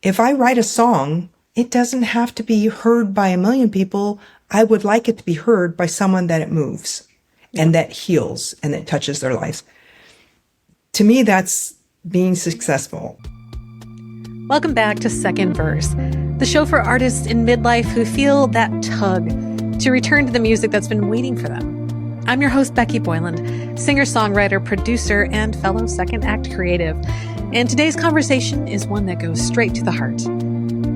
If I write a song, it doesn't have to be heard by a million people. I would like it to be heard by someone that it moves and that heals and that touches their lives. To me, that's being successful. Welcome back to Second Verse, the show for artists in midlife who feel that tug to return to the music that's been waiting for them. I'm your host, Becky Boyland, singer-songwriter, producer, and fellow second act creative. And today's conversation is one that goes straight to the heart.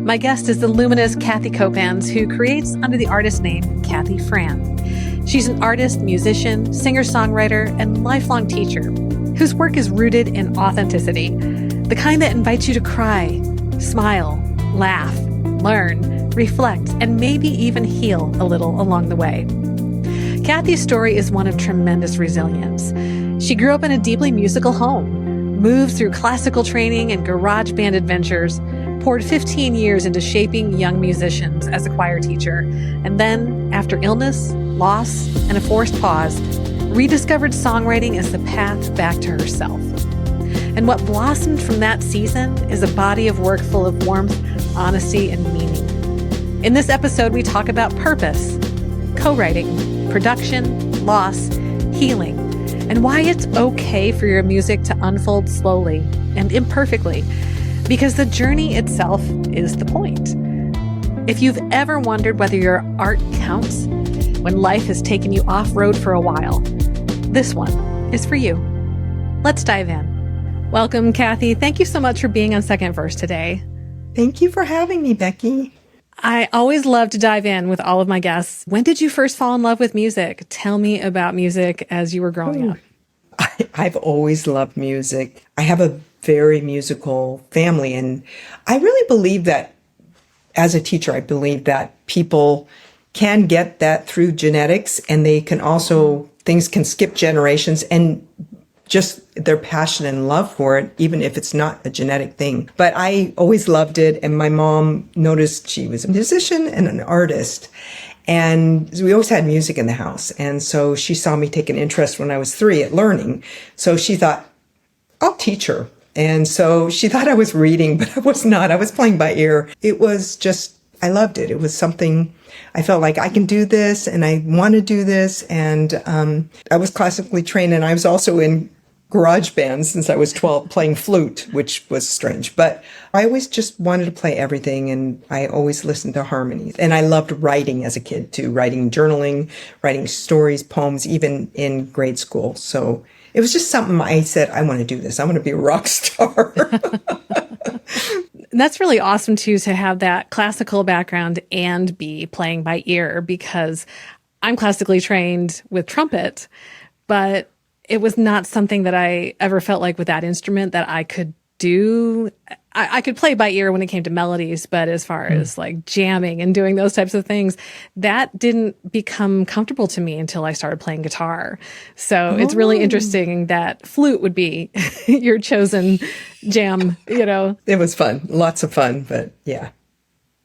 My guest is the luminous Kathi Copans, who creates under the artist name Kathi Fran. She's an artist, musician, singer-songwriter, and lifelong teacher whose work is rooted in authenticity, the kind that invites you to cry, smile, laugh, learn, reflect, and maybe even heal a little along the way. Kathi's story is one of tremendous resilience. She grew up in a deeply musical home, moved through classical training and garage band adventures, poured 15 years into shaping young musicians as a choir teacher, and then, after illness, loss, and a forced pause, rediscovered songwriting as the path back to herself. And what blossomed from that season is a body of work full of warmth, honesty, and meaning. In this episode, we talk about purpose, co-writing, production, loss, healing, and why it's okay for your music to unfold slowly and imperfectly, because the journey itself is the point. If you've ever wondered whether your art counts when life has taken you off-road for a while, this one is for you. Let's dive in. Welcome, Kathi. Thank you so much for being on Second Verse today. Thank you for having me, Becky. I always love to dive in with all of my guests. When did you first fall in love with music? Tell me about music as you were growing up. I've always loved music. I have a very musical family, and I really believe that as a teacher, I believe that people can get that through genetics, and they can also, things can skip generations, and just their passion and love for it, even if it's not a genetic thing. But I always loved it. And my mom noticed she was a musician and an artist. And we always had music in the house. And so she saw me take an interest when I was 3 at learning. So she thought, I'll teach her. And so she thought I was reading, but I was not. I was playing by ear. It was just, I loved it. It was something I felt like I can do this and I want to do this. And I was classically trained, and I was also in garage bands since I was 12 playing flute, which was strange. But I always just wanted to play everything, and I always listened to harmonies. And I loved writing as a kid too, writing, journaling, writing stories, poems, even in grade school. So it was just something I said, I want to do this. I want to be a rock star. That's really awesome too, to have that classical background and be playing by ear, because I'm classically trained with trumpet, but it was not something that I ever felt like with that instrument that I could do. I could play by ear when it came to melodies, but as far as like jamming and doing those types of things, that didn't become comfortable to me until I started playing guitar. So it's really interesting that flute would be your chosen jam, you know. It was fun, lots of fun, but yeah.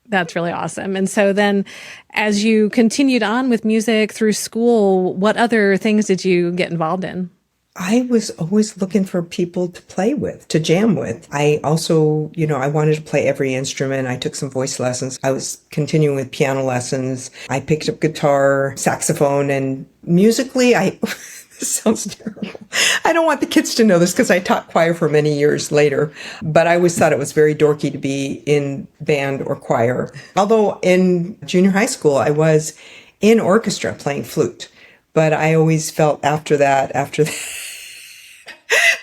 That's really awesome. And so then as you continued on with music through school, what other things did you get involved in? I was always looking for people to play with, to jam with. I also, I wanted to play every instrument. I took some voice lessons. I was continuing with piano lessons. I picked up guitar, saxophone, and musically, this sounds terrible. I don't want the kids to know this because I taught choir for many years later, but I always thought it was very dorky to be in band or choir. Although in junior high school, I was in orchestra playing flute, but I always felt after that,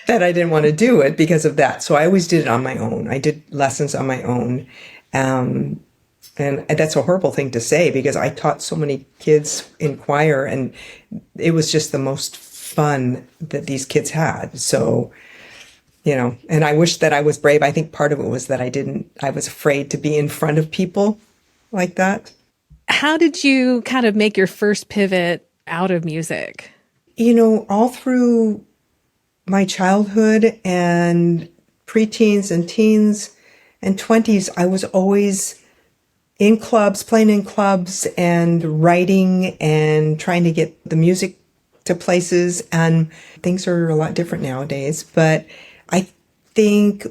that I didn't want to do it because of that. So I always did it on my own. I did lessons on my own. And that's a horrible thing to say because I taught so many kids in choir, and it was just the most fun that these kids had. So, and I wish that I was brave. I think part of it was that I was afraid to be in front of people like that. How did you kind of make your first pivot out of music? All through my childhood and preteens and teens and 20s, I was always in clubs, playing in clubs and writing and trying to get the music to places. And things are a lot different nowadays. But I think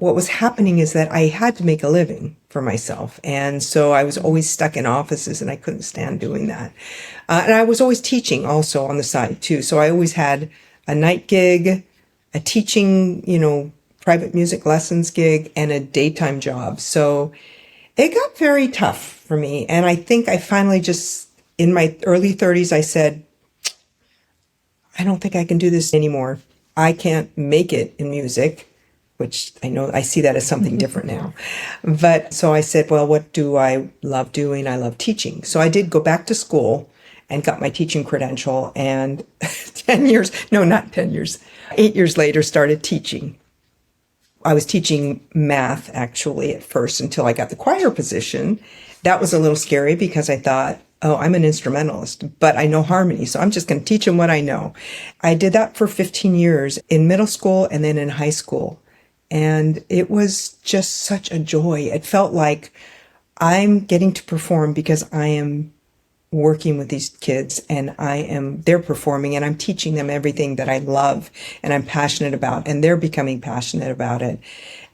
what was happening is that I had to make a living for myself. And so I was always stuck in offices and I couldn't stand doing that. And I was always teaching also on the side too. So I always had a night gig, a teaching, private music lessons gig, and a daytime job. So it got very tough for me. And I think I finally just, in my early 30s, I said, I don't think I can do this anymore. I can't make it in music, which I know I see that as something different now. But so I said, well, what do I love doing? I love teaching. So I did go back to school and got my teaching credential, and 8 years later, started teaching. I was teaching math actually at first until I got the choir position. That was a little scary because I thought, oh, I'm an instrumentalist, but I know harmony, so I'm just going to teach them what I know. I did that for 15 years in middle school and then in high school. And it was just such a joy. It felt like I'm getting to perform because I am working with these kids and they're performing and I'm teaching them everything that I love and I'm passionate about, and they're becoming passionate about it.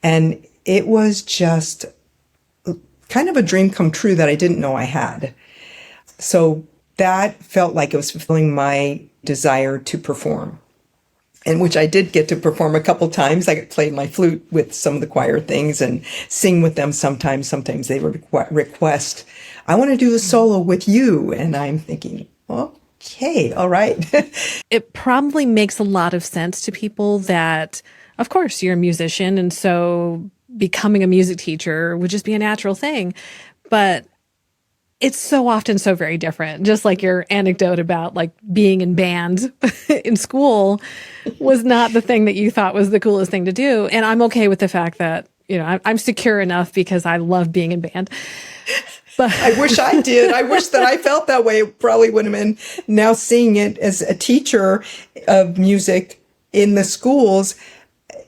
And it was just kind of a dream come true that I didn't know I had. So that felt like it was fulfilling my desire to perform, and which I did get to perform a couple times. I could play my flute with some of the choir things and sing with them sometimes. Sometimes they would request, I want to do a solo with you. And I'm thinking, okay, all right. It probably makes a lot of sense to people that, of course, you're a musician, and so becoming a music teacher would just be a natural thing. But it's so often so very different. Just like your anecdote about like being in band in school was not the thing that you thought was the coolest thing to do. And I'm okay with the fact that, I'm secure enough because I love being in band. But I wish I did. I wish that I felt that way. It probably would have been, now seeing it as a teacher of music in the schools,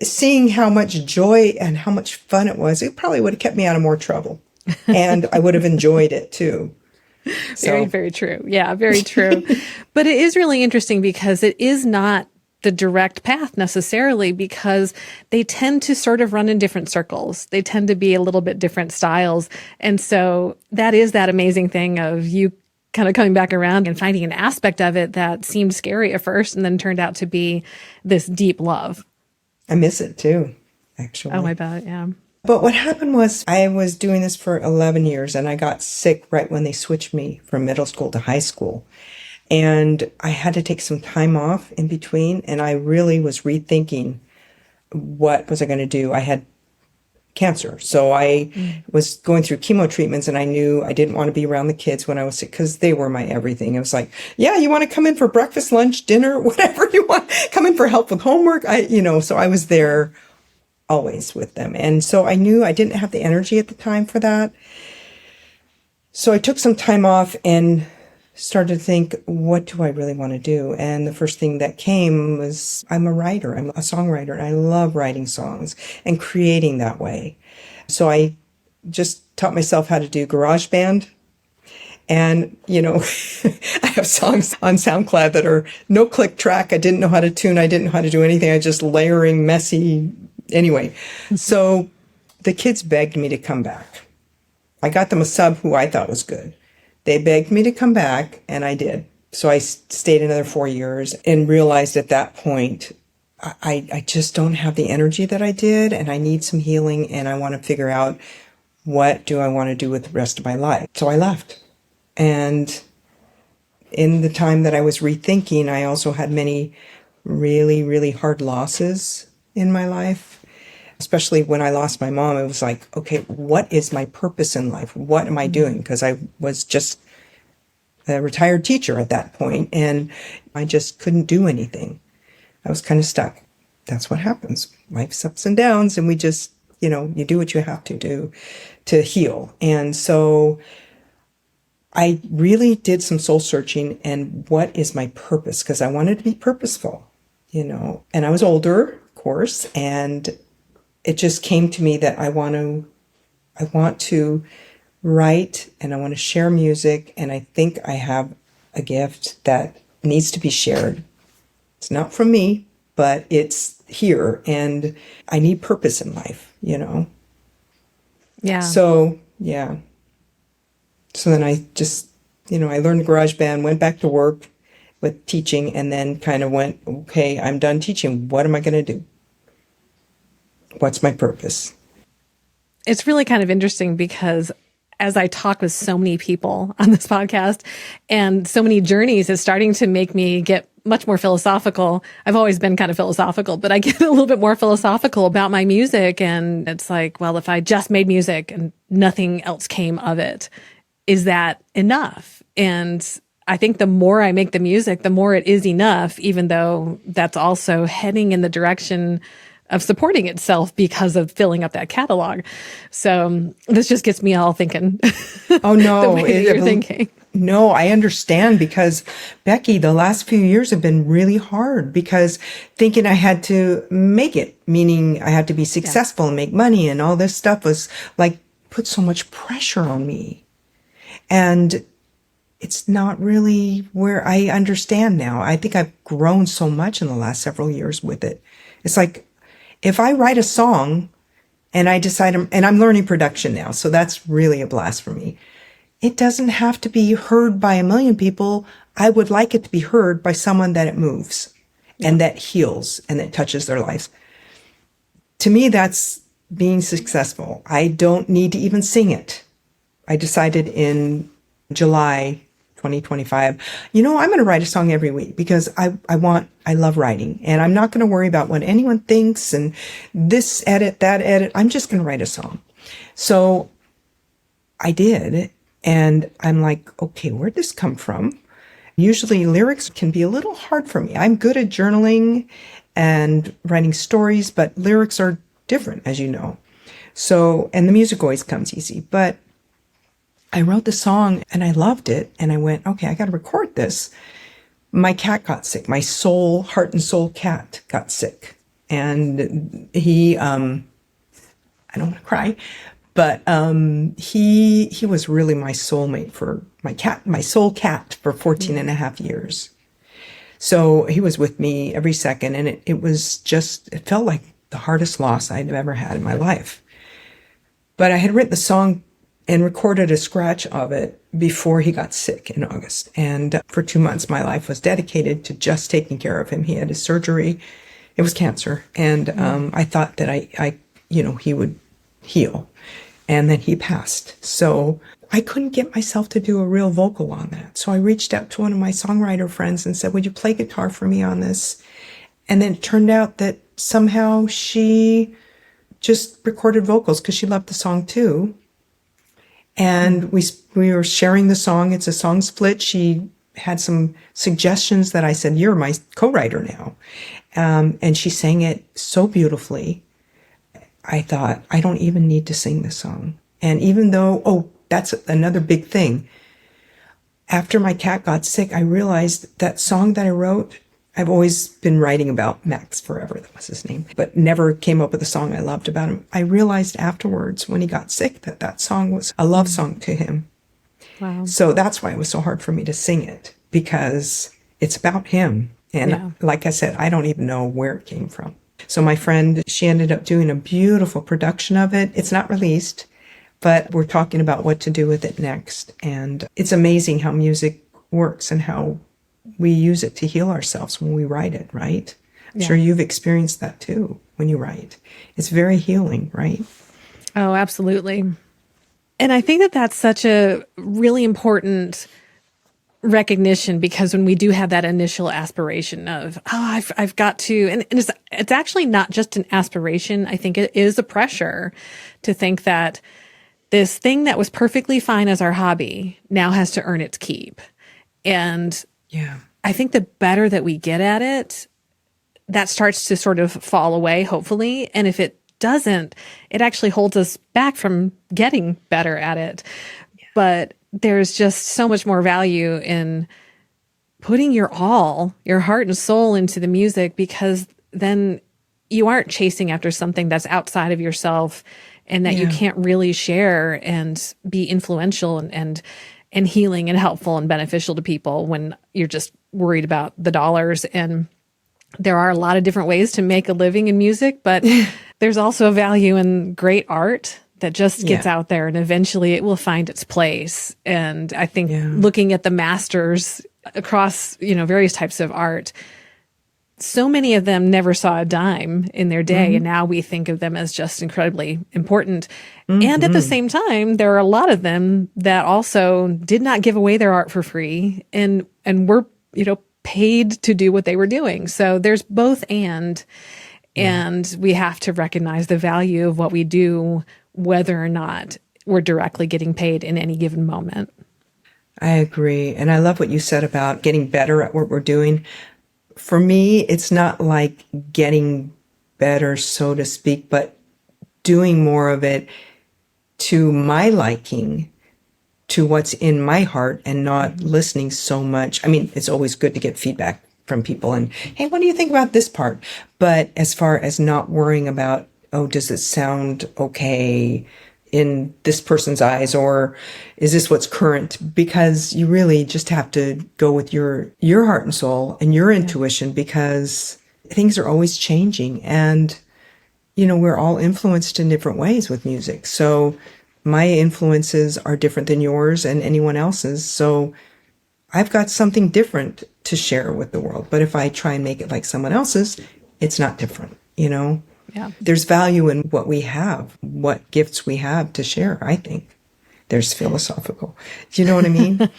seeing how much joy and how much fun it was, it probably would have kept me out of more trouble. And I would have enjoyed it too. So. Very, very true. Yeah, very true. But it is really interesting because it is not the direct path necessarily, because they tend to sort of run in different circles. They tend to be a little bit different styles. And so that is that amazing thing of you kind of coming back around and finding an aspect of it that seemed scary at first and then turned out to be this deep love. I miss it too, actually. Oh, I bet. Yeah. But what happened was I was doing this for 11 years and I got sick right when they switched me from middle school to high school. And I had to take some time off in between, and I really was rethinking what was I going to do. I had cancer. So I was going through chemo treatments, and I knew I didn't want to be around the kids when I was sick because they were my everything. It was like, yeah, you want to come in for breakfast, lunch, dinner, whatever you want, come in for help with homework. So I was there always with them. And so I knew I didn't have the energy at the time for that. So I took some time off and started to think, what do I really want to do? And the first thing that came was, I'm a writer. I'm a songwriter, and I love writing songs and creating that way. So I just taught myself how to do GarageBand. And, I have songs on SoundCloud that are no click track. I didn't know how to tune. I didn't know how to do anything. I just layering messy. Anyway, so the kids begged me to come back. I got them a sub who I thought was good. They begged me to come back, and I did. So I stayed another 4 years and realized at that point, I just don't have the energy that I did, and I need some healing, and I want to figure out what do I want to do with the rest of my life. So I left. And in the time that I was rethinking, I also had many really, really hard losses in my life. Especially when I lost my mom, it was like, okay, what is my purpose in life? What am I doing? Because I was just a retired teacher at that point, and I just couldn't do anything. I was kind of stuck. That's what happens. Life's ups and downs, and we just, you do what you have to do to heal. And so I really did some soul searching, and what is my purpose? Because I wanted to be purposeful, and I was older, of course, and it just came to me that I want to write, and I want to share music. And I think I have a gift that needs to be shared. It's not from me, but it's here, and I need purpose in life. you know? Yeah. So, yeah. So then I just, I learned GarageBand, went back to work with teaching, and then kind of went, okay, I'm done teaching. What am I going to do? What's my purpose? It's really kind of interesting because as I talk with so many people on this podcast and so many journeys, it's starting to make me get much more philosophical. I've always been kind of philosophical, but I get a little bit more philosophical about my music. And it's like, well, if I just made music and nothing else came of it, is that enough? And I think the more I make the music, the more it is enough, even though that's also heading in the direction of supporting itself because of filling up that catalog. So this just gets me all thinking. Oh, no. The way that you're thinking. No, I understand, because Becky, the last few years have been really hard because thinking I had to make it, meaning I had to be successful and make money, and all this stuff was like put so much pressure on me. And it's not really where I understand now. I think I've grown so much in the last several years with it. It's like, if I write a song and I decide, and I'm learning production now, so that's really a blast for me. It doesn't have to be heard by a million people. I would like it to be heard by someone that it moves and that heals and that touches their lives. To me, that's being successful. I don't need to even sing it. I decided in July 2025, I'm going to write a song every week because I love writing, and I'm not going to worry about what anyone thinks and this edit, that edit. I'm just going to write a song. So I did. And I'm like, okay, where'd this come from? Usually lyrics can be a little hard for me. I'm good at journaling and writing stories, but lyrics are different, as you know. So, and the music always comes easy, but I wrote the song and I loved it. And I went, okay, I got to record this. My cat got sick. My heart and soul cat got sick. And he, I don't want to cry, but he was really my soulmate for my soul cat for 14 and a half years. So he was with me every second, and it felt like the hardest loss I'd ever had in my life. But I had written the song and recorded a scratch of it before he got sick in August. And for 2 months, my life was dedicated to just taking care of him. He had his surgery. It was cancer. And I thought that he would heal. And then he passed. So I couldn't get myself to do a real vocal on that. So I reached out to one of my songwriter friends and said, would you play guitar for me on this? And then it turned out that somehow she just recorded vocals because she loved the song too. And we were sharing the song. It's a song split. She had some suggestions that I said, you're my co-writer now. And she sang it so beautifully. I thought, I don't even need to sing this song. And even though, that's another big thing. After my cat got sick, I realized that song that I wrote, I've always been writing about Max forever. That was his name, but never came up with a song I loved about him. I realized afterwards when he got sick that song was a love song to him. Wow. So that's why it was so hard for me to sing it, because it's about him. And like I said, I don't even know where it came from. So my friend, she ended up doing a beautiful production of it. It's not released, but we're talking about what to do with it next. And it's amazing how music works and how we use it to heal ourselves when we write it, right? I'm sure you've experienced that too when you write. It's very healing, right? Oh, absolutely. And I think that that's such a really important recognition, because when we do have that initial aspiration of, I've got to, and it's actually not just an aspiration. I think it is a pressure to think that this thing that was perfectly fine as our hobby now has to earn its keep. And I think the better that we get at it, that starts to sort of fall away, hopefully. And if it doesn't, it actually holds us back from getting better at it. Yeah. But there's just so much more value in putting your all, your heart and soul into the music, because then you aren't chasing after something that's outside of yourself and that you can't really share and be influential and healing and helpful and beneficial to people when you're just worried about the dollars. And there are a lot of different ways to make a living in music, but There's also a value in great art that just gets out there, and eventually it will find its place. And I think looking at the masters across, various types of art, so many of them never saw a dime in their day, and now we think of them as just incredibly important. And at the same time, there are a lot of them that also did not give away their art for free and were, paid to do what they were doing. So there's both and we have to recognize the value of what we do, whether or not we're directly getting paid in any given moment. I agree. And I love what you said about getting better at what we're doing. For me, it's not like getting better, so to speak, but doing more of it to my liking, to what's in my heart, and not listening so much. I mean, it's always good to get feedback from people and, hey, what do you think about this part? But as far as not worrying about, oh, does it sound okay in this person's eyes, or is this what's current? Because you really just have to go with your heart and soul and your intuition, because things are always changing, and we're all influenced in different ways with music. So my influences are different than yours and anyone else's. So I've got something different to share with the world. But if I try and make it like someone else's, it's not different, Yeah. There's value in what we have, what gifts we have to share, I think. There's philosophical. Do you know what I mean?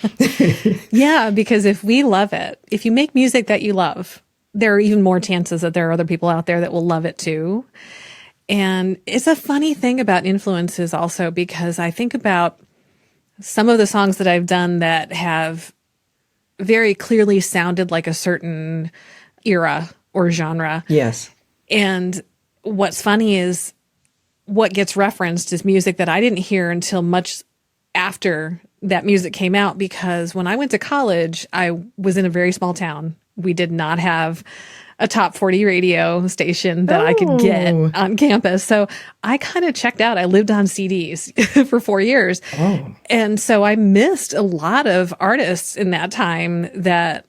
Yeah, because if we love it, if you make music that you love, there are even more chances that there are other people out there that will love it too. And it's a funny thing about influences also, because I think about some of the songs that I've done that have very clearly sounded like a certain era or genre. Yes. And what's funny is what gets referenced is music that I didn't hear until much after that music came out, because when I went to college, I was in a very small town. We did not have a top 40 radio station that I could get on campus. So I kind of checked out. I lived on CDs for 4 years. Oh. And so I missed a lot of artists in that time that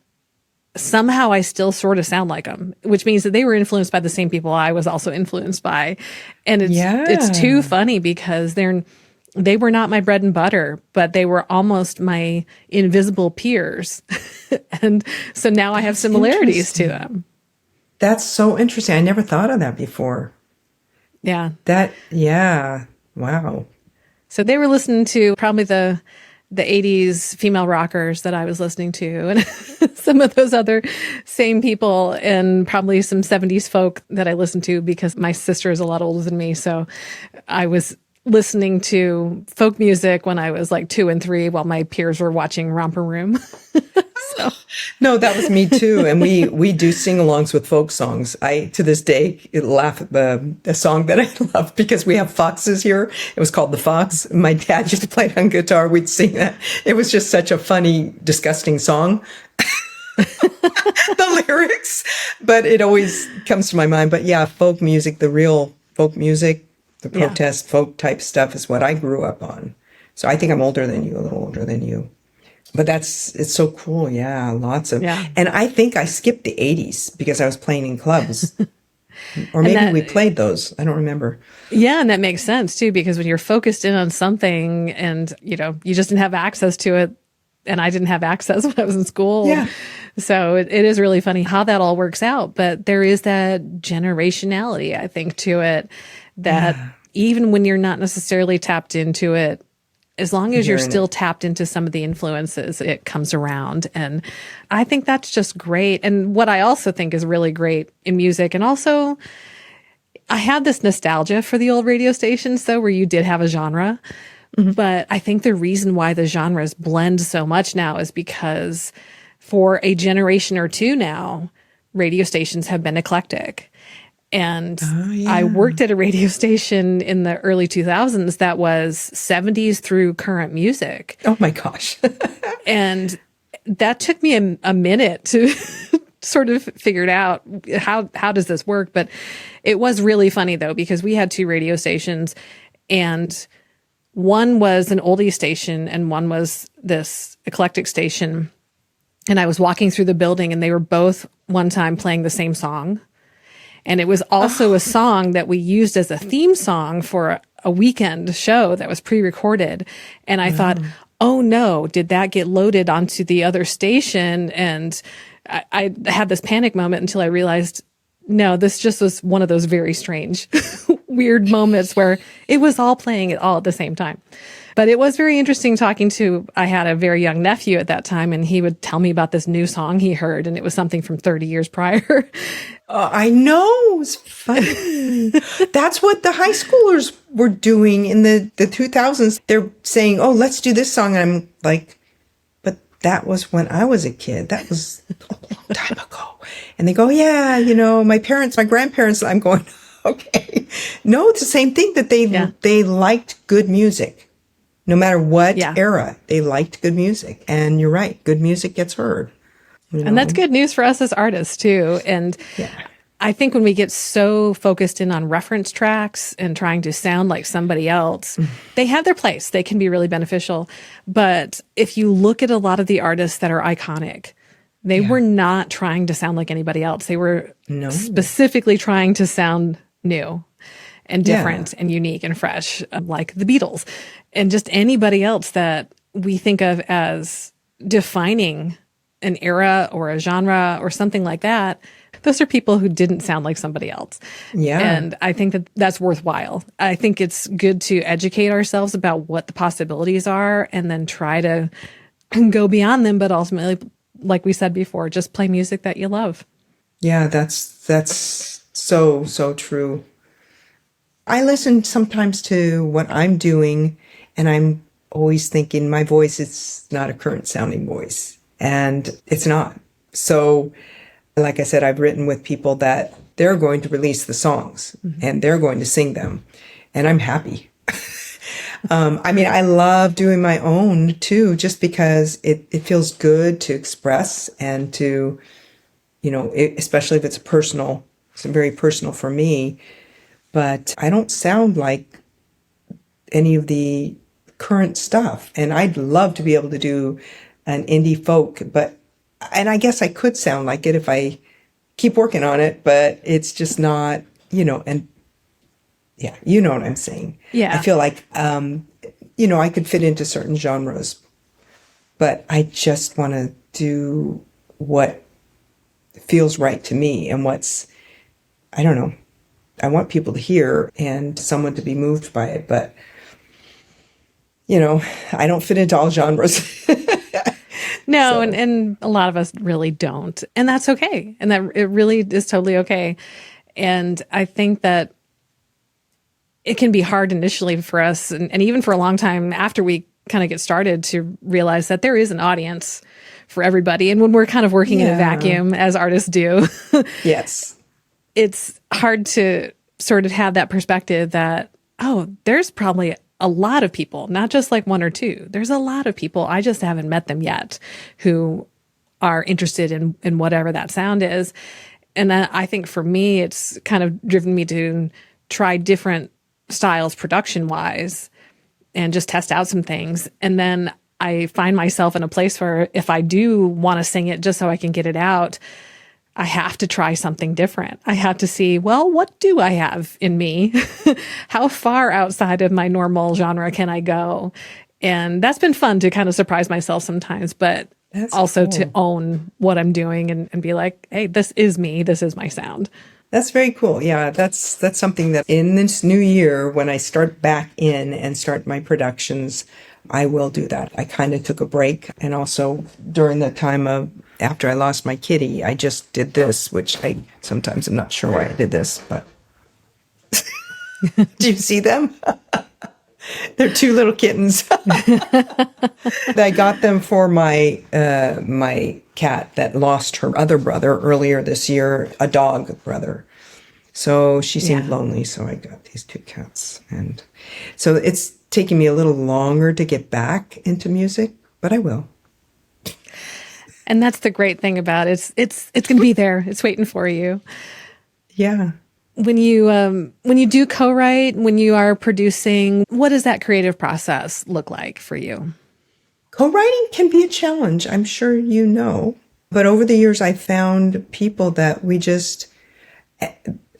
somehow I still sort of sound like them, which means that they were influenced by the same people I was also influenced by. And it's too funny, because they were not my bread and butter, but they were almost my invisible peers. And so now I have similarities to them. That's so interesting. I never thought of that before. Yeah. Wow. So they were listening to probably the 80s female rockers that I was listening to, and some of those other same people, and probably some 70s folk that I listened to, because my sister is a lot older than me. So I was listening to folk music when I was like 2 and 3 while my peers were watching Romper Room. So. No, that was me too. And we do sing-alongs with folk songs. I, to this day, laugh at the song that I love, because we have foxes here. It was called The Fox. My dad used to play it on guitar. We'd sing that. It was just such a funny, disgusting song. The lyrics, but it always comes to my mind. But yeah, folk music, the real folk music, the protest folk type stuff is what I grew up on. So I think I'm older than you, a little older than you. But it's so cool. Yeah, lots of. Yeah. And I think I skipped the 80s because I was playing in clubs. Or maybe we played those. I don't remember. Yeah, and that makes sense too, because when you're focused in on something and, you just didn't have access to it, and I didn't have access when I was in school. Yeah. So it is really funny how that all works out. But there is that generationality, I think, to it, that even when you're not necessarily tapped into it, as long as you're still tapped into some of the influences, it comes around. And I think that's just great. And what I also think is really great in music, and also I had this nostalgia for the old radio stations, though, where you did have a genre. Mm-hmm. But I think the reason why the genres blend so much now is because for a generation or two now, radio stations have been eclectic. And I worked at a radio station in the early 2000s that was 70s through current music. Oh my gosh. And that took me a minute to sort of figure it out. How does this work? But it was really funny though, because we had 2 radio stations, and one was an oldie station and one was this eclectic station. And I was walking through the building and they were both one time playing the same song. And it was also a song that we used as a theme song for a weekend show that was pre-recorded. And I thought, oh no, did that get loaded onto the other station? And I had this panic moment until I realized, no, this just was one of those very strange, weird moments where it was all playing it all at the same time. But it was very interesting I had a very young nephew at that time, and he would tell me about this new song he heard, and it was something from 30 years prior. I know. It's funny. That's what the high schoolers were doing in the 2000s. They're saying, oh, let's do this song. And I'm like, but that was when I was a kid. That was a long time ago. And they go, yeah, my grandparents. I'm going, okay. No, it's the same thing that they liked good music. No matter what era, they liked good music. And you're right. Good music gets heard. And that's good news for us as artists too. And I think when we get so focused in on reference tracks and trying to sound like somebody else, they have their place. They can be really beneficial. But if you look at a lot of the artists that are iconic, they were not trying to sound like anybody else. They were specifically trying to sound new and different and unique and fresh, like the Beatles and just anybody else that we think of as defining an era or a genre or something like that. Those are people who didn't sound like somebody else. Yeah. And I think that that's worthwhile. I think it's good to educate ourselves about what the possibilities are and then try to go beyond them. But ultimately, like we said before, just play music that you love. Yeah, that's so true. I listen sometimes to what I'm doing, and I'm always thinking my voice is not a current sounding voice, and it's not. So, like I said, I've written with people that they're going to release the songs and they're going to sing them, and I'm happy. I love doing my own too, just because it feels good to express and to, especially if it's very personal for me. But I don't sound like any of the current stuff. And I'd love to be able to do an indie folk, and I guess I could sound like it if I keep working on it, but it's just not, and yeah, you know what I'm saying. Yeah. I feel like, I could fit into certain genres, but I just want to do what feels right to me and I don't know. I want people to hear and someone to be moved by it, but I don't fit into all genres. No, and a lot of us really don't. And that's okay. And that it really is totally okay. And I think that it can be hard initially for us and even for a long time after we kind of get started to realize that there is an audience for everybody. And when we're kind of working in a vacuum, as artists do, yes, it's hard to sort of have that perspective that, there's probably a lot of people, not just like one or two. There's a lot of people. I just haven't met them yet who are interested in whatever that sound is. And then I think for me, it's kind of driven me to try different styles production wise and just test out some things. And then I find myself in a place where if I do want to sing it just so I can get it out, I have to try something different. I have to see, what do I have in me? How far outside of my normal genre can I go? And that's been fun to kind of surprise myself sometimes, but that's also cool to own what I'm doing and be like, hey, this is me. This is my sound. That's very cool. Yeah, that's something that in this new year, when I start back in and start my productions, I will do that. I kind of took a break. And also during the time after I lost my kitty, I just did this, which sometimes I'm not sure why I did this, but do you see them? They're two little kittens. I got them for my cat that lost her other brother earlier this year, a dog brother. So she seemed lonely, so I got these two cats. And so it's taking me a little longer to get back into music, but I will. And that's the great thing about it. It's going to be there. It's waiting for you. Yeah. When you do co-write, when you are producing, what does that creative process look like for you? Co-writing can be a challenge, I'm sure you know. But over the years, I found people that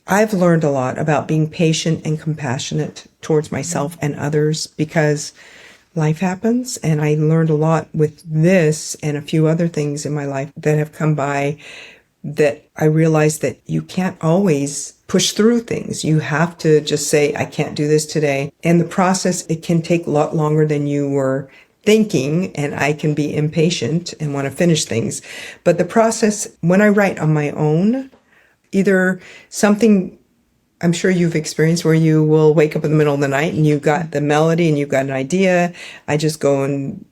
I've learned a lot about being patient and compassionate towards myself and others because life happens. And I learned a lot with this and a few other things in my life that have come by, that I realized that you can't always push through things. You have to just say, I can't do this today. And the process, it can take a lot longer than you were thinking, and I can be impatient and want to finish things. But the process, when I write on my own, either something I'm sure you've experienced where you will wake up in the middle of the night and you've got the melody and you've got an idea. I just go and,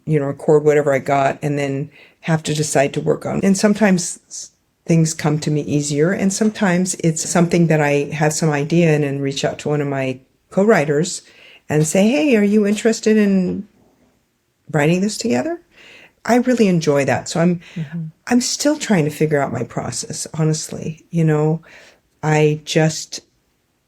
record whatever I got and then have to decide to work on. And sometimes things come to me easier. And sometimes it's something that I have some idea in and reach out to one of my co-writers and say, hey, are you interested in writing this together? I really enjoy that. So I'm still trying to figure out my process, honestly. I just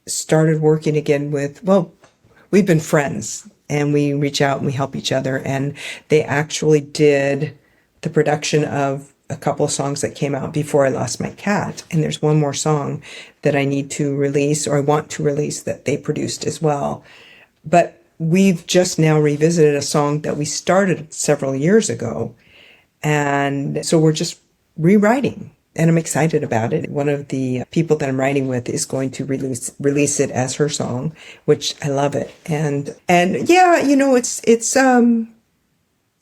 started working again we've been friends and we reach out and we help each other. And they actually did the production of a couple of songs that came out before I lost my cat. And there's one more song that I need to release, or I want to release, that they produced as well. But we've just now revisited a song that we started several years ago. And so we're just rewriting. And I'm excited about it. One of the people that I'm writing with is going to release it as her song, which I love it. And yeah,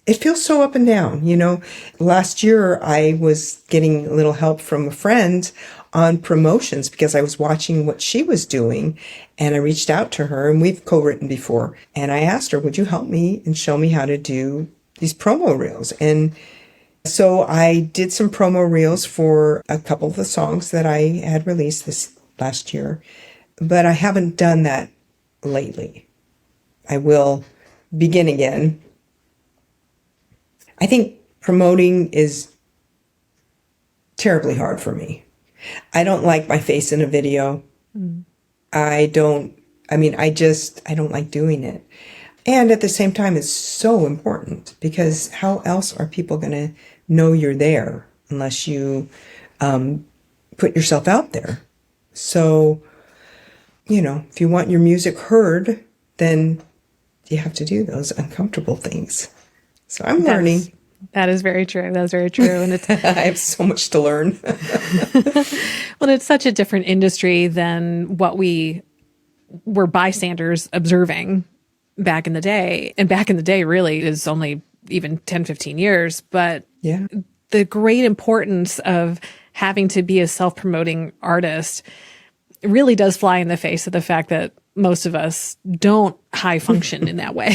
it feels so up and down. Last year I was getting a little help from a friend on promotions because I was watching what she was doing, and I reached out to her, and we've co-written before. And I asked her, would you help me and show me how to do these promo reels? And so I did some promo reels for a couple of the songs that I had released this last year, but I haven't done that lately. I will begin again. I think promoting is terribly hard for me. I don't like my face in a video. I don't like doing it. And at the same time, it's so important because how else are people going to know you're there unless you put yourself out there? So, if you want your music heard, then you have to do those uncomfortable things. So I'm learning. That is very true. That's very true. And it's I have so much to learn. Well, it's such a different industry than what we were bystanders observing back in the day. And back in the day really is only even 10, 15 years. But yeah, the great importance of having to be a self-promoting artist really does fly in the face of the fact that most of us don't high function in that way.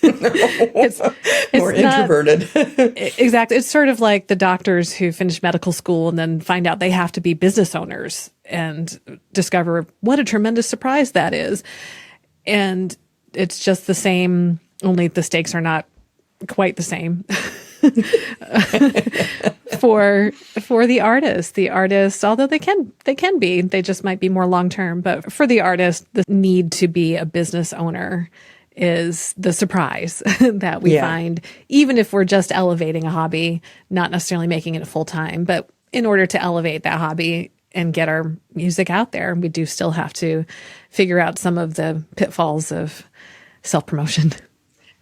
it's more introverted. Exactly. It's sort of like the doctors who finish medical school and then find out they have to be business owners and discover what a tremendous surprise that is. And it's just the same, only the stakes are not quite the same. for the artist, although they can be, they just might be more long-term, but for the artist, the need to be a business owner is the surprise that we find, even if we're just elevating a hobby, not necessarily making it a full-time, but in order to elevate that hobby and get our music out there, we do still have to figure out some of the pitfalls of self-promotion.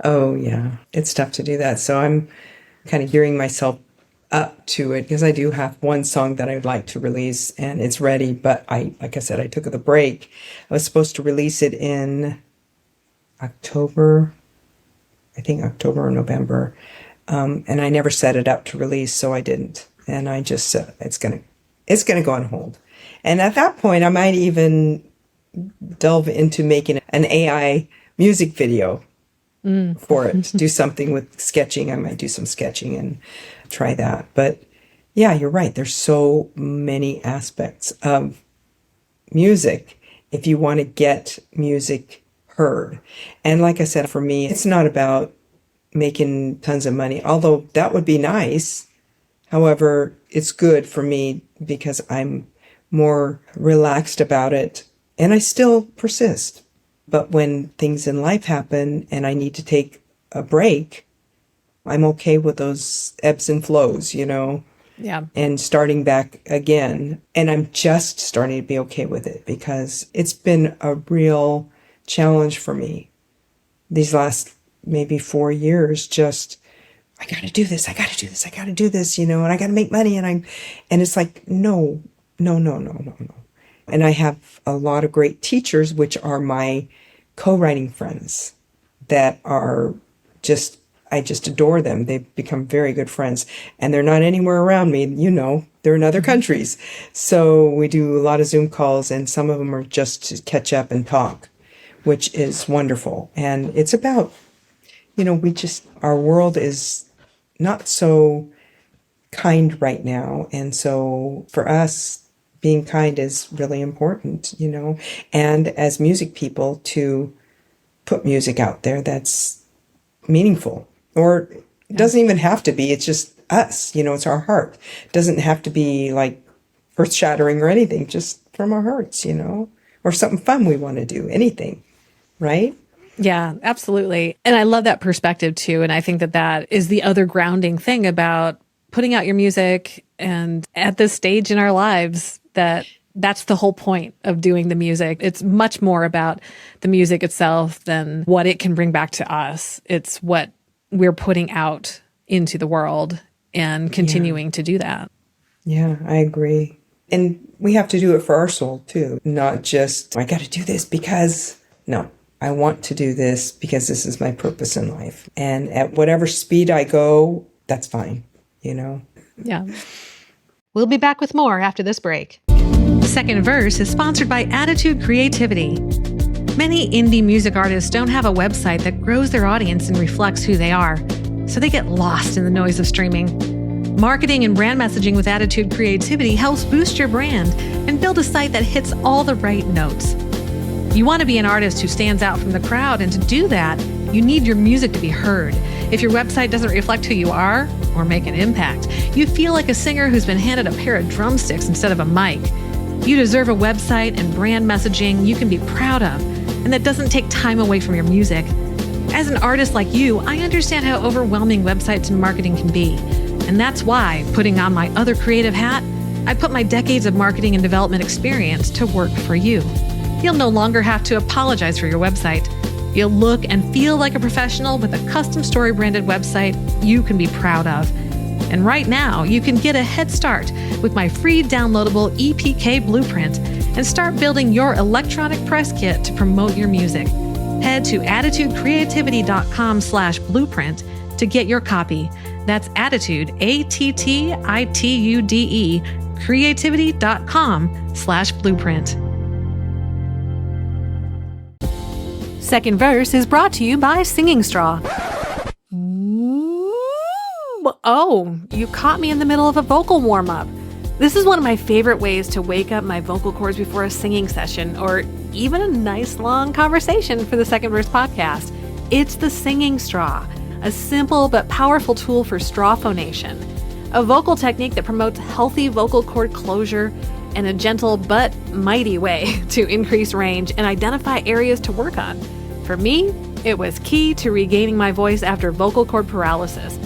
Oh yeah, it's tough to do that. So I'm kind of gearing myself up to it because I do have one song that I'd like to release and it's ready, but like I said, I took the break. I was supposed to release it in October or November. And I never set it up to release, so I didn't. And I just said, it's going to go on hold. And at that point, I might even delve into making an AI music video for it. Do something with sketching. I might do some sketching and try that. But yeah, you're right. There's so many aspects of music if you want to get music heard. And like I said, for me, it's not about making tons of money, although that would be nice. However, it's good for me because I'm more relaxed about it and I still persist. But when things in life happen and I need to take a break, I'm okay with those ebbs and flows, you know. Yeah. and starting back again. And I'm just starting to be okay with it because it's been a real challenge for me these last maybe 4 years. Just, I got to do this. I got to do this. I got to do this, and I got to make money. And it's like, no, no, no, no, no, no. And I have a lot of great teachers, which are my co-writing friends that are just, I just adore them. They've become very good friends, and they're not anywhere around me. They're in other countries. So we do a lot of Zoom calls, and some of them are just to catch up and talk, which is wonderful. And it's about, our world is not so kind right now. And so for us, being kind is really important, and as music people to put music out there that's meaningful, or it doesn't even have to be. It's just us, it's our heart. It doesn't have to be like earth shattering or anything, just from our hearts, or something fun we want to do, anything, right? Yeah, absolutely. And I love that perspective too. And I think that is the other grounding thing about putting out your music, and at this stage in our lives, that's the whole point of doing the music. It's much more about the music itself than what it can bring back to us. It's what we're putting out into the world and continuing to do that. Yeah, I agree. And we have to do it for our soul too, not just, I got to do this because, no, I want to do this because this is my purpose in life. And at whatever speed I go, that's fine, Yeah. We'll be back with more after this break. The second verse is sponsored by Attitude Creativity. Many indie music artists don't have a website that grows their audience and reflects who they are, so they get lost in the noise of streaming. Marketing and brand messaging with Attitude Creativity helps boost your brand and build a site that hits all the right notes. You want to be an artist who stands out from the crowd, and to do that, you need your music to be heard. If your website doesn't reflect who you are or make an impact, you feel like a singer who's been handed a pair of drumsticks instead of a mic. You deserve a website and brand messaging you can be proud of, and that doesn't take time away from your music. As an artist like you, I understand how overwhelming websites and marketing can be. And that's why, putting on my other creative hat, I put my decades of marketing and development experience to work for you. You'll no longer have to apologize for your website. You'll look and feel like a professional with a custom story branded website you can be proud of. And right now, you can get a head start with my free downloadable EPK blueprint and start building your electronic press kit to promote your music. Head to attitudecreativity.com/blueprint to get your copy. That's Attitude, ATTITUDE, creativity.com/blueprint. Second verse is brought to you by Singing Straw. Oh, you caught me in the middle of a vocal warm-up. This is one of my favorite ways to wake up my vocal cords before a singing session, or even a nice long conversation for the Second Verse podcast. It's the Singing Straw, a simple but powerful tool for straw phonation, a vocal technique that promotes healthy vocal cord closure and a gentle but mighty way to increase range and identify areas to work on. For me, it was key to regaining my voice after vocal cord paralysis.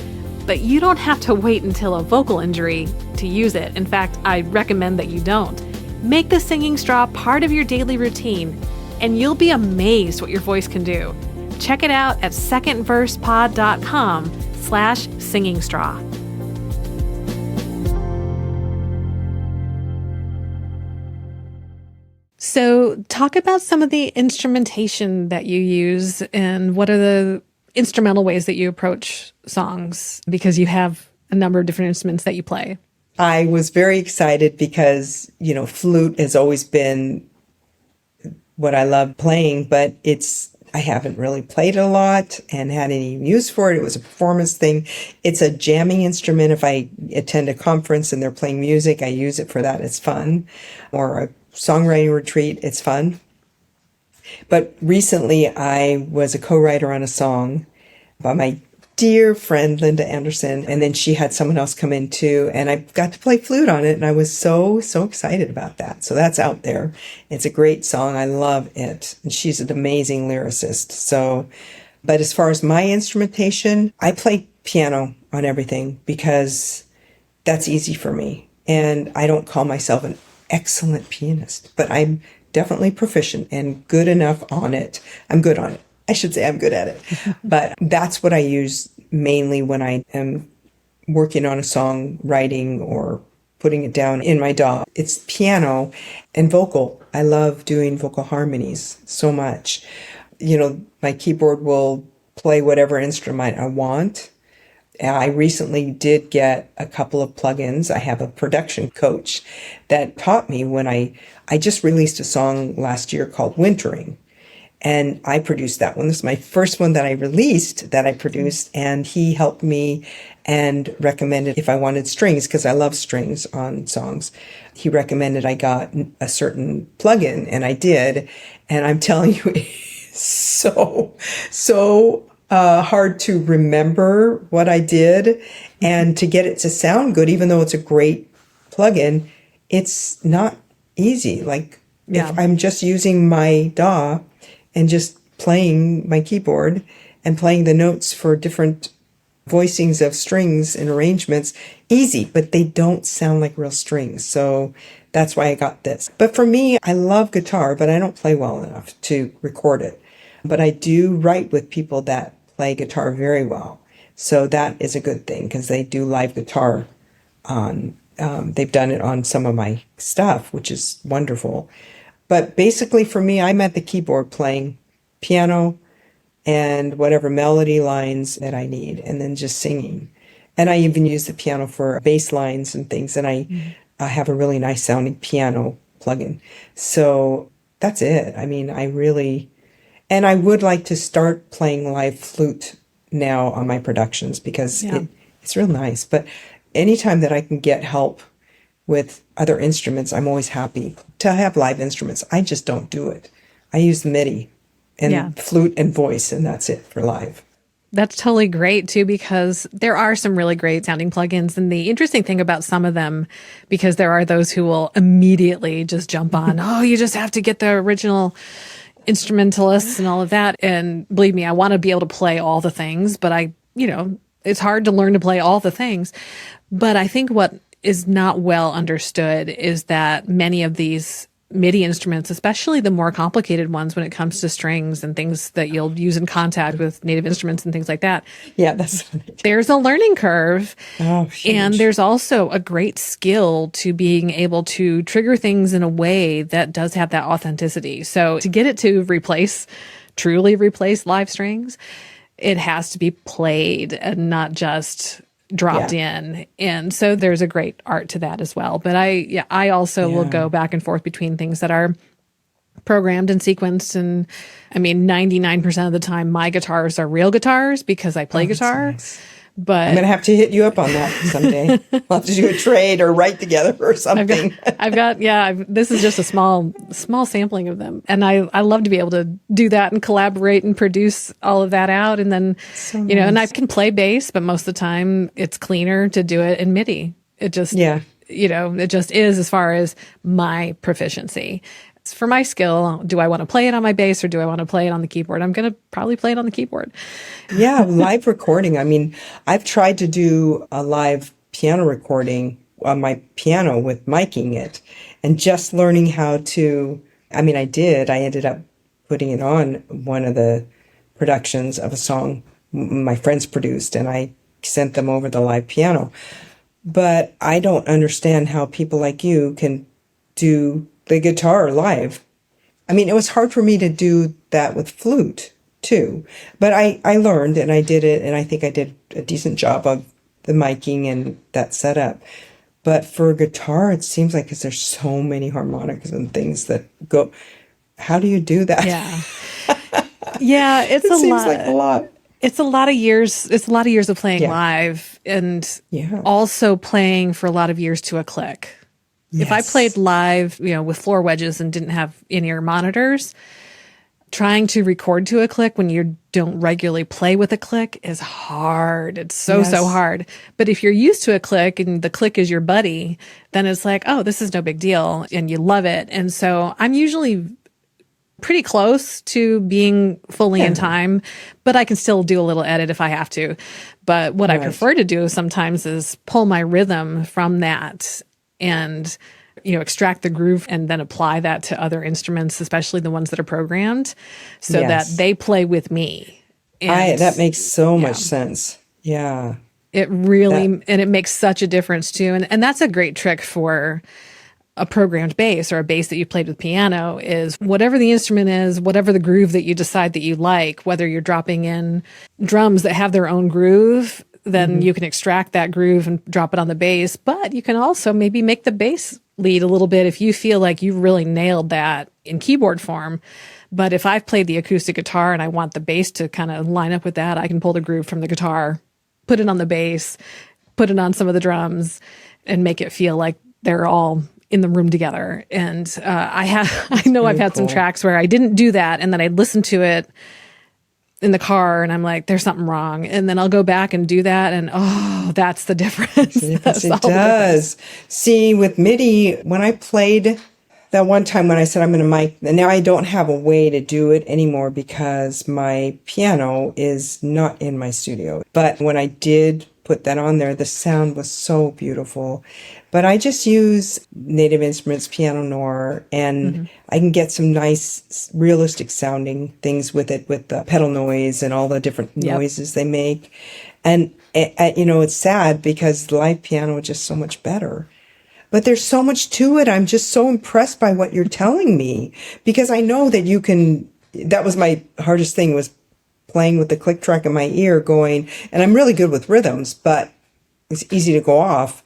But you don't have to wait until a vocal injury to use it. In fact, I recommend that you don't. Make the Singing Straw part of your daily routine, and you'll be amazed what your voice can do. Check it out at secondversepod.com/singing straw. So talk about some of the instrumentation that you use, and what are the instrumental ways that you approach songs, because you have a number of different instruments that you play. I was very excited because, flute has always been what I love playing, but I haven't really played a lot and had any use for it. It was a performance thing. It's a jamming instrument. If I attend a conference and they're playing music, I use it for that. It's fun. Or a songwriting retreat, it's fun. But recently I was a co-writer on a song by my dear friend Linda Anderson, and then she had someone else come in too, and I got to play flute on it, and I was so excited about that. So that's out there. It's a great song. I love it. And she's an amazing lyricist. But as far as my instrumentation, I play piano on everything because that's easy for me. And I don't call myself an excellent pianist, but I'm definitely proficient and good enough on it. I'm good on it. I should say I'm good at it. But that's what I use mainly when I am working on a song, writing or putting it down in my DAW. It's piano and vocal. I love doing vocal harmonies so much. You know, my keyboard will play whatever instrument I want. I recently did get a couple of plugins. I have a production coach that taught me when I just released a song last year called Wintering. And I produced that one. This is my first one that I released, that I produced. And he helped me and recommended if I wanted strings, because I love strings on songs. He recommended I got a certain plugin, and I did. And I'm telling you, it's so hard to remember what I did and to get it to sound good, even though it's a great plugin. It's not easy. Like if I'm just using my DAW and just playing my keyboard and playing the notes for different voicings of strings and arrangements, easy, but they don't sound like real strings. So that's why I got this. But for me, I love guitar, but I don't play well enough to record it. But I do write with people that play guitar very well. So that is a good thing, because they do live guitar on, they've done it on some of my stuff, which is wonderful. But basically for me, I'm at the keyboard playing piano and whatever melody lines that I need, and then just singing. And I even use the piano for bass lines and things. And I have a really nice sounding piano plugin. So that's it. I mean, and I would like to start playing live flute now on my productions, because it's real nice. But anytime that I can get help with other instruments, I'm always happy to have live instruments. I just don't do it. I use the MIDI and flute and voice, and that's it for live. That's totally great too, because there are some really great sounding plugins. And the interesting thing about some of them, because there are those who will immediately just jump on, oh, you just have to get the original instrumentalists and all of that. And believe me, I want to be able to play all the things, but it's hard to learn to play all the things. But I think what is not well understood is that many of these MIDI instruments, especially the more complicated ones when it comes to strings and things that you'll use in contact with native instruments and things like that. Yeah, there's a learning curve. Oh, huge. And there's also a great skill to being able to trigger things in a way that does have that authenticity. So to get it to truly replace live strings, it has to be played and not just dropped in. And so there's a great art to that as well. But I also will go back and forth between things that are programmed and sequenced. And I mean, 99% of the time, my guitars are real guitars because I play guitar. Nice. But I'm going to have to hit you up on that someday. We'll have to do a trade or write together or something. This is just a small sampling of them. And I love to be able to do that and collaborate and produce all of that out. And then, nice. And I can play bass, but most of the time it's cleaner to do it in MIDI. It just, it just is as far as my proficiency. For my skill, do I want to play it on my bass or do I want to play it on the keyboard? I'm going to probably play it on the keyboard. Yeah, live recording. I mean, I've tried to do a live piano recording on my piano with miking it and just learning how to, I ended up putting it on one of the productions of a song my friends produced, and I sent them over the live piano. But I don't understand how people like you can do the guitar live. I mean, it was hard for me to do that with flute too, but I learned and I did it, and I think I did a decent job of the miking and that setup. But for guitar, it seems like, because there's so many harmonicas and things that go, how do you do that? Yeah, it's it seems like a lot. It's a lot of years. It's a lot of years of playing live, and also playing for a lot of years to a click. Yes. If I played live, with floor wedges and didn't have in-ear monitors, trying to record to a click when you don't regularly play with a click is hard. It's so hard. But if you're used to a click and the click is your buddy, then it's like, oh, this is no big deal, and you love it. And so I'm usually pretty close to being fully in time, but I can still do a little edit if I have to. But what I prefer to do sometimes is pull my rhythm from that and, extract the groove and then apply that to other instruments, especially the ones that are programmed, so that they play with me. And that makes so much sense. Yeah. It really, and it makes such a difference too. And that's a great trick for a programmed bass or a bass that you played with piano, is whatever the instrument is, whatever the groove that you decide that you like, whether you're dropping in drums that have their own groove, then you can extract that groove and drop it on the bass. But you can also maybe make the bass lead a little bit if you feel like you really nailed that in keyboard form. But if I've played the acoustic guitar and I want the bass to kind of line up with that, I can pull the groove from the guitar, put it on the bass, put it on some of the drums, and make it feel like they're all in the room together. And I know I've had some tracks where I didn't do that, and then I listened to it in the car and I'm like, there's something wrong. And then I'll go back and do that, and that's the difference. It does. See, with MIDI, when I played that one time when I said I'm going to mic, now I don't have a way to do it anymore because my piano is not in my studio. But when I did put that on there, the sound was so beautiful. But I just use Native Instruments Piano Noir, and I can get some nice, realistic sounding things with it, with the pedal noise and all the different noises they make. And, it's sad because live piano is just so much better. But there's so much to it. I'm just so impressed by what you're telling me, because I know that you can, that was my hardest thing, was playing with the click track in my ear going, and I'm really good with rhythms, but it's easy to go off.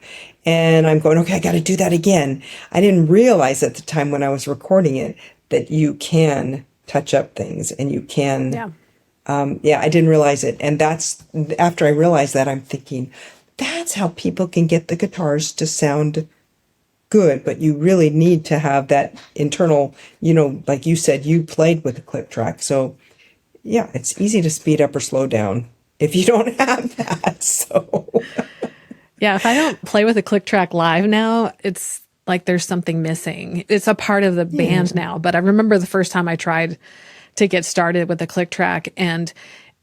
And I'm going, okay, I got to do that again. I didn't realize at the time when I was recording it that you can touch up things and you can, I didn't realize it. And that's, after I realized that, I'm thinking, that's how people can get the guitars to sound good. But you really need to have that internal, like you said, you played with a click track. So yeah, it's easy to speed up or slow down if you don't have that. So yeah, if I don't play with a click track live now, it's like there's something missing. It's a part of the band now. But I remember the first time I tried to get started with a click track, and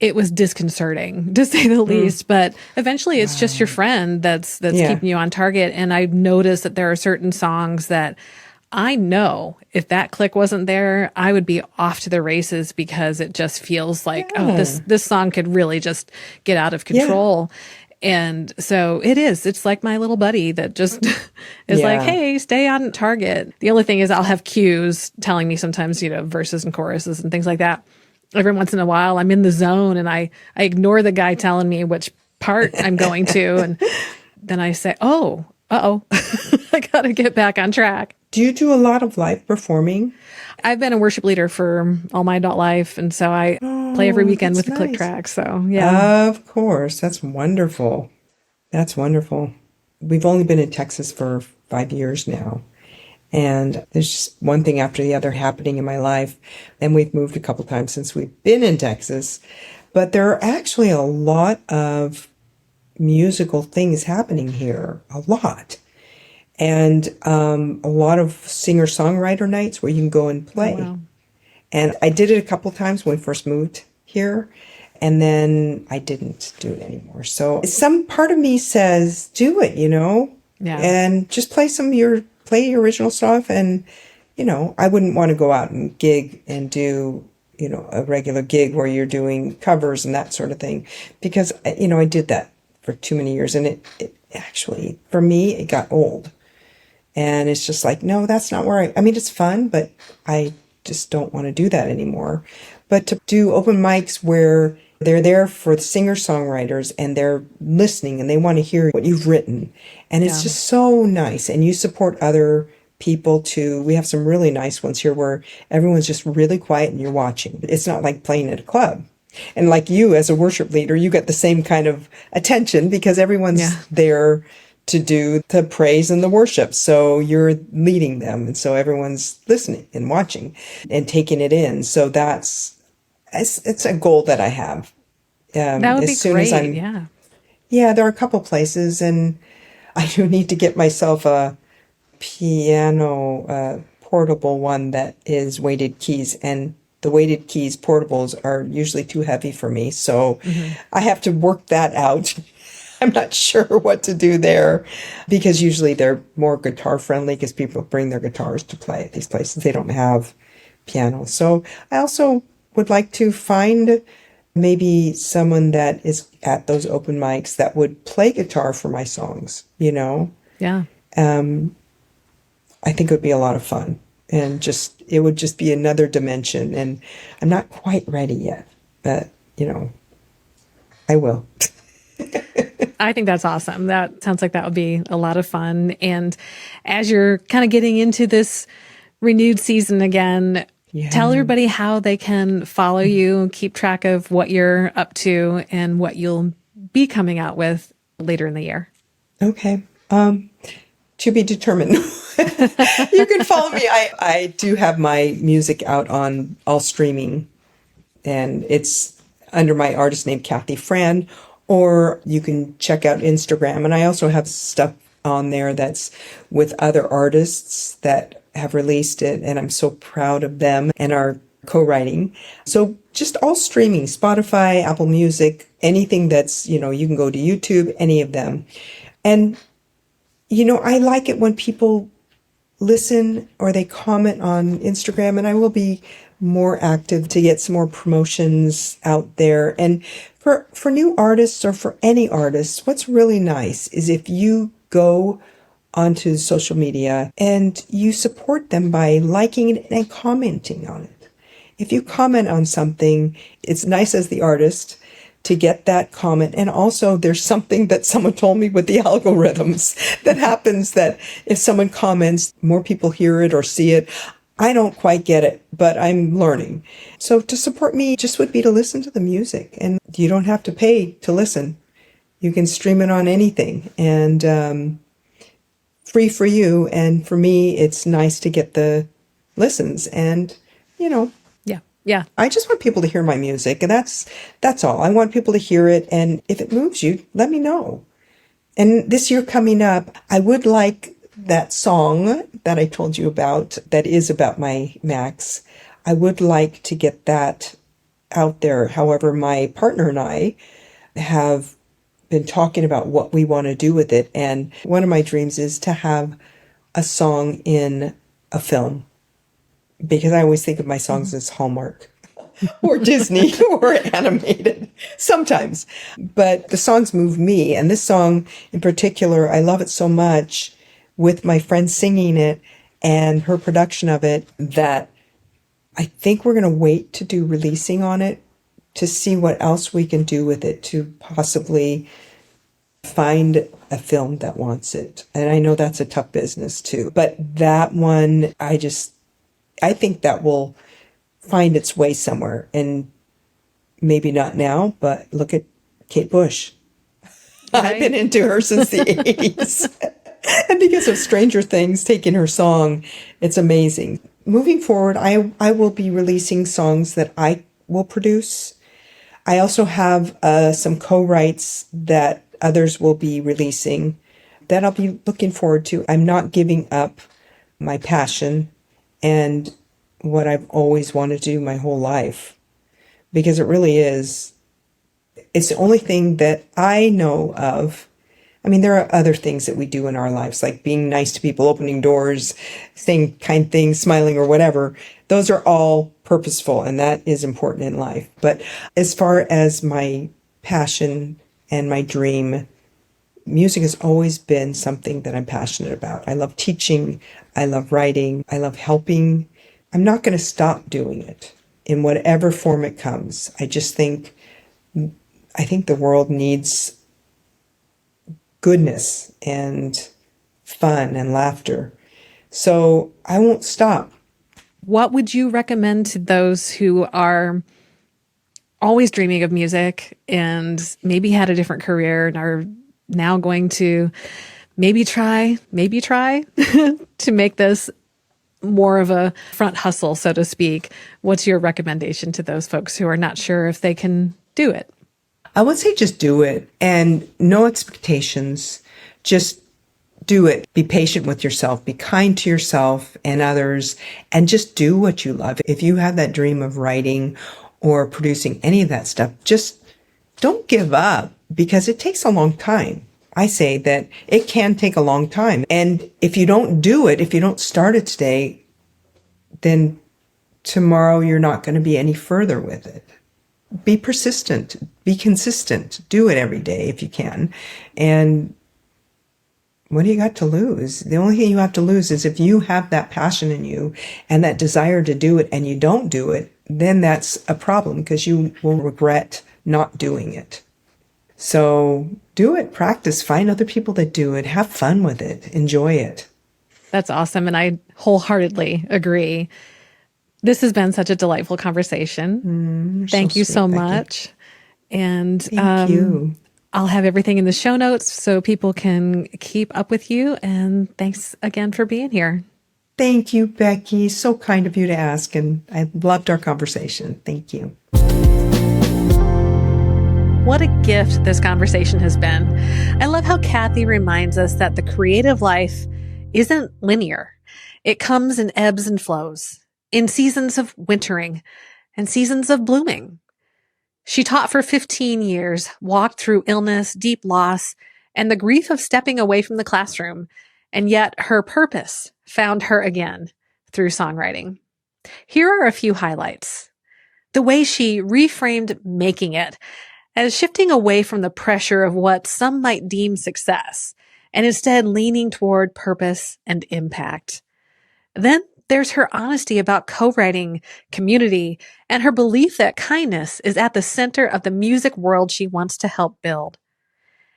it was disconcerting, to say the least. But eventually it's just your friend that's keeping you on target. And I've noticed that there are certain songs that I know if that click wasn't there, I would be off to the races, because it just feels like, this song could really just get out of control. And so it's like my little buddy that just is like, hey, stay on target. The only thing is I'll have cues telling me sometimes, verses and choruses and things like that. Every once in a while I'm in the zone and I ignore the guy telling me which part I'm going to. And then I say, I got to get back on track. Do you do a lot of live performing? I've been a worship leader for all my adult life, and so I play every weekend with the click track. So, yeah. Of course. That's wonderful. That's wonderful. We've only been in Texas for 5 years now, and there's just one thing after the other happening in my life, and we've moved a couple times since we've been in Texas. But there are actually a lot of musical things happening here, a lot. And a lot of singer-songwriter nights where you can go and play. Oh, wow. And I did it a couple times when we first moved here, and then I didn't do it anymore. So some part of me says, do it, and just play your original stuff. And, I wouldn't want to go out and gig and do, a regular gig where you're doing covers and that sort of thing, because, I did that for too many years, and it actually, for me, it got old. And it's just like, no, that's not where it's fun, but I just don't want to do that anymore. But to do open mics where they're there for the singer-songwriters and they're listening and they want to hear what you've written. And it's just so nice. And you support other people too. We have some really nice ones here where everyone's just really quiet and you're watching. It's not like playing at a club. And like you as a worship leader, you get the same kind of attention because everyone's there to do the praise and the worship. So you're leading them. And so everyone's listening and watching and taking it in. So it's a goal that I have. That would be great. There are a couple places, and I do need to get myself a piano, portable one that is weighted keys, and the weighted keys portables are usually too heavy for me. So I have to work that out. I'm not sure what to do there because usually they're more guitar friendly because people bring their guitars to play at these places. They don't have pianos. So I also would like to find maybe someone that is at those open mics that would play guitar for my songs, you know? Yeah. I think it would be a lot of fun, and it would just be another dimension. And I'm not quite ready yet, but I will. I think that's awesome. That sounds like that would be a lot of fun. And as you're kind of getting into this renewed season again, tell everybody how they can follow you, keep track of what you're up to and what you'll be coming out with later in the year. Okay. To be determined. You can follow me. I do have my music out on all streaming, and it's under my artist name, Kathi Fran, or you can check out Instagram. And I also have stuff on there that's with other artists that have released it, and I'm so proud of them and are co-writing. So just all streaming, Spotify, Apple Music, anything that's, you can go to YouTube, any of them. And, I like it when people listen or they comment on Instagram, and I will be more active to get some more promotions out there. And for new artists or for any artists, what's really nice is if you go onto social media and you support them by liking it and commenting on it. If you comment on something, it's nice as the artist to get that comment. And also there's something that someone told me with the algorithms that happens, that if someone comments, more people hear it or see it. I don't quite get it, but I'm learning. So to support me just would be to listen to the music, and you don't have to pay to listen. You can stream it on anything, and free for you. And for me, it's nice to get the listens, and Yeah. I just want people to hear my music, and that's all. I want people to hear it, and if it moves you, let me know. And this year coming up, I would like that song that I told you about, that is about my Macs. I would like to get that out there. However, my partner and I have been talking about what we want to do with it, and one of my dreams is to have a song in a film, because I always think of my songs as Hallmark or Disney or animated sometimes. But the songs move me. And this song in particular, I love it so much, with my friend singing it and her production of it, that I think we're going to wait to do releasing on it to see what else we can do with it, to possibly find a film that wants it. And I know that's a tough business too. But that one, I think that will find its way somewhere, and maybe not now, but look at Kate Bush. Right. I've been into her since the 80s. And because of Stranger Things taking her song, it's amazing. Moving forward, I will be releasing songs that I will produce. I also have some co-writes that others will be releasing that I'll be looking forward to. I'm not giving up my passion and what I've always wanted to do my whole life, because it really is. It's the only thing that I know of. I mean, there are other things that we do in our lives, like being nice to people, opening doors, saying kind things, smiling, or whatever. Those are all purposeful, and that is important in life. But as far as my passion and my dream, music has always been something that I'm passionate about. I love teaching. I love writing. I love helping. I'm not going to stop doing it in whatever form it comes. I think the world needs goodness and fun and laughter. So I won't stop. What would you recommend to those who are always dreaming of music and maybe had a different career and are now going to maybe try to make this more of a front hustle, so to speak? What's your recommendation to those folks who are not sure if they can do it? I would say just do it, and no expectations. Just do it. Be patient with yourself. Be kind to yourself and others, and just do what you love. If you have that dream of writing or producing any of that stuff, just don't give up, because it takes a long time. I say that it can take a long time. And if you don't do it, if you don't start it today, then tomorrow you're not going to be any further with it. Be persistent, be consistent, do it every day if you can. And what do you got to lose? The only thing you have to lose is if you have that passion in you and that desire to do it and you don't do it, then that's a problem, because you will regret not doing it. So do it, practice, find other people that do it, have fun with it, enjoy it. That's awesome. And I wholeheartedly agree. This has been such a delightful conversation. Thank you so much. And thank you. I'll have everything in the show notes so people can keep up with you. And thanks again for being here. Thank you, Becky. So kind of you to ask. And I loved our conversation. Thank you. What a gift this conversation has been. I love how Kathi reminds us that the creative life isn't linear. It comes in ebbs and flows, in seasons of wintering and seasons of blooming. She taught for 15 years, walked through illness, deep loss, and the grief of stepping away from the classroom. And yet her purpose found her again through songwriting. Here are a few highlights. The way she reframed making it as shifting away from the pressure of what some might deem success, and instead leaning toward purpose and impact. Then there's her honesty about co-writing, community, and her belief that kindness is at the center of the music world she wants to help build.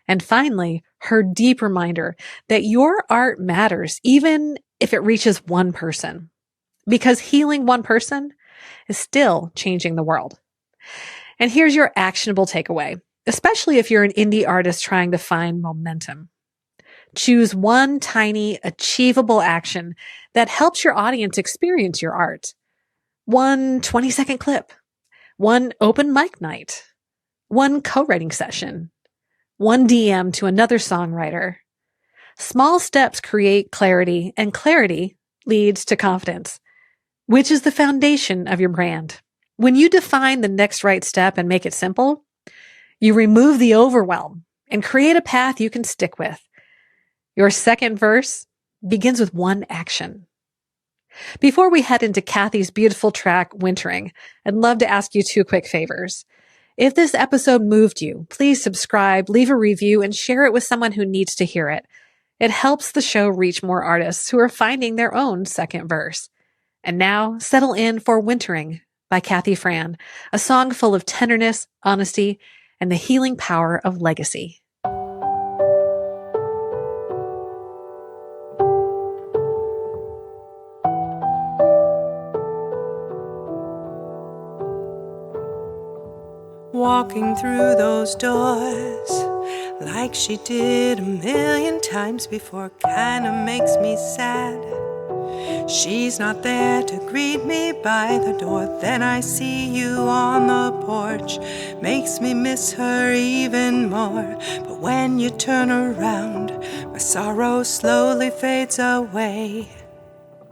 And finally, her deep reminder that your art matters, even if it reaches one person, because healing one person is still changing the world. And here's your actionable takeaway, especially if you're an indie artist trying to find momentum. Choose one tiny, achievable action that helps your audience experience your art. One 20-second clip, one open mic night, one co-writing session, one DM to another songwriter. Small steps create clarity, and clarity leads to confidence, which is the foundation of your brand. When you define the next right step and make it simple, you remove the overwhelm and create a path you can stick with. Your second verse begins with one action. Before we head into Kathi's beautiful track, Wintering, I'd love to ask you two quick favors. If this episode moved you, please subscribe, leave a review, and share it with someone who needs to hear it. It helps the show reach more artists who are finding their own second verse. And now, settle in for Wintering by Kathi Fran, a song full of tenderness, honesty, and the healing power of legacy. Walking through those doors like she did a million times before kinda makes me sad. She's not there to greet me by the door. Then I see you on the porch. Makes me miss her even more. But when you turn around, my sorrow slowly fades away.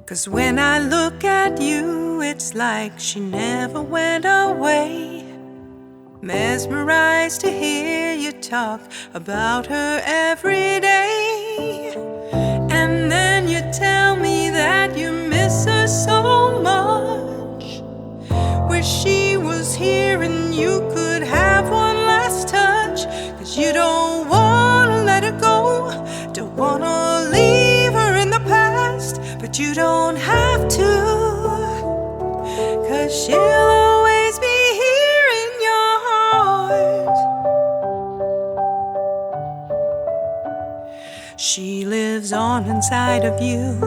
'Cause when I look at you, it's like she never went away. Mesmerized to hear you talk about her every day. And then you tell me that you miss her so much. Wish she was here and you could have one last touch. 'Cause you don't wanna let her go, don't wanna leave her in the past. But you don't have to, 'cause she'll always be here in your heart. She lives on inside of you.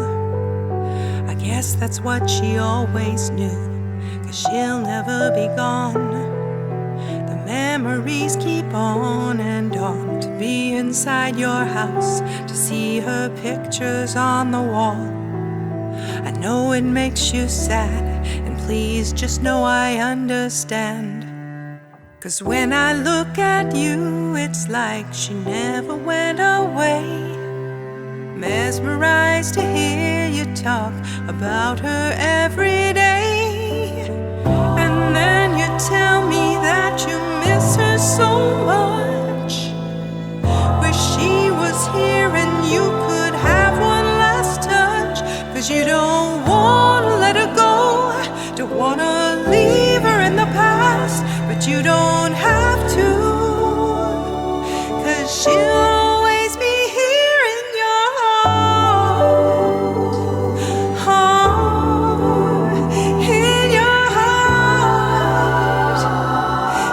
I guess that's what she always knew, 'cause she'll never be gone. The memories keep on and on. To be inside your house, to see her pictures on the wall. I know it makes you sad, and please just know I understand. 'Cause when I look at you, it's like she never went away. mesmerized to hear you talk about her every day. And then you tell me that you miss her so much. Wish she was here and you could have one last touch. 'Cause you don't wanna let her go, don't wanna leave her in the past, but you don't have to, 'cause she'll always be here in your heart, in your heart.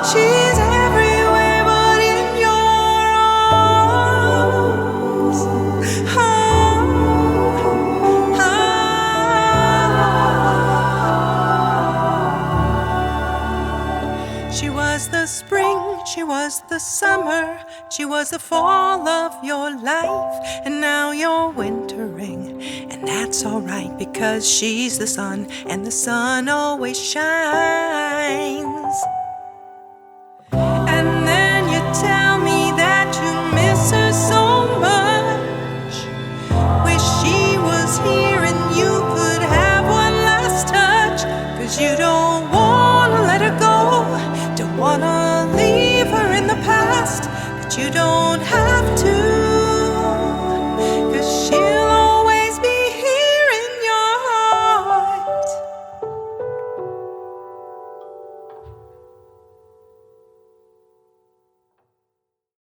She's everywhere but in your arms. She was the spring, she was the summer, she was the fall of your life, and now you're wintering, and that's alright because she's the sun, and the sun always shines. And then you tell me that you miss her so much. Wish she was here and you could have one last touch. 'Cause you don't wanna let her go, don't wanna leave her in the past, but you don't have to.